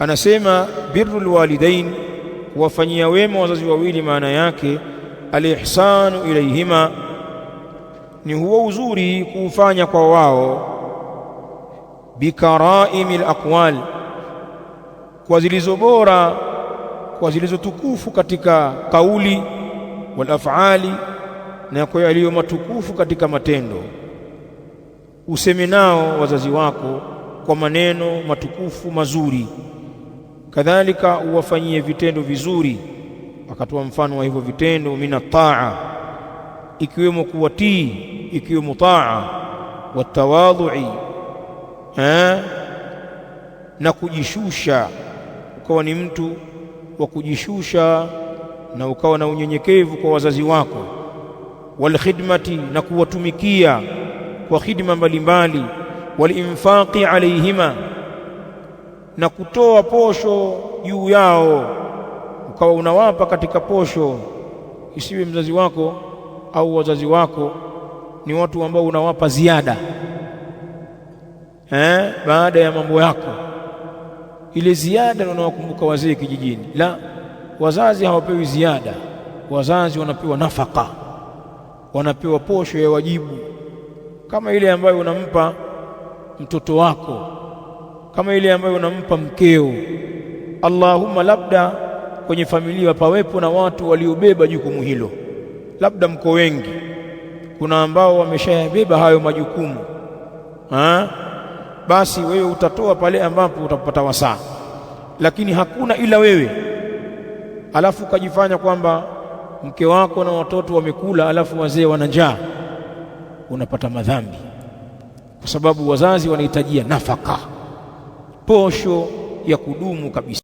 Anasema birrul walidain, kuwafanyia wema wazazi wawili, maana yake alihsanu ilayhima, ni huo uzuri kuufanya kwa wao, bikaraimil aqwal, kwa zilizo bora, kwa zilizo tukufu katika kauli, wal af'ali, na kwa yaliyo matukufu katika matendo. Useme nao wazazi wako kwa maneno matukufu mazuri, kadhalika uwafanyie vitendo vizuri. Akatoa mfano wa hivyo vitendo, mina taa, ikiwemo kuwatii, ikiwemo taa, watawadhui, na kujishusha, ukawa ni mtu wa kujishusha na ukawa na unyenyekevu kwa wazazi wako. Walkhidmati, na kuwatumikia kwa khidma mbalimbali. Walinfaqi alayhima, na kutoa posho juu yao, ukawa unawapa katika posho. Isiwe mzazi wako au wazazi wako ni watu ambao unawapa ziada baada ya mambo yako, ile ziada ndio unawakumbuka wazee kijijini. La, wazazi hawapewi ziada, wazazi wanapewa nafaka, wanapewa posho ya wajibu, kama ile ambayo unampa mtoto wako, kama ile ambayo unampa mkeo. Allahumma, labda kwenye familia pawepo na watu waliobeba jukumu hilo, labda mko wengi, kuna ambao wameshayabeba hayo majukumu, basi wewe utatoa pale ambapo utapata wasaa, lakini hakuna ila wewe, alafu ukajifanya kwamba mke wako na watoto wamekula, alafu wazee wana njaa, unapata madhambi, kwa sababu wazazi wanahitajia nafaka, posho ya kudumu kabisa.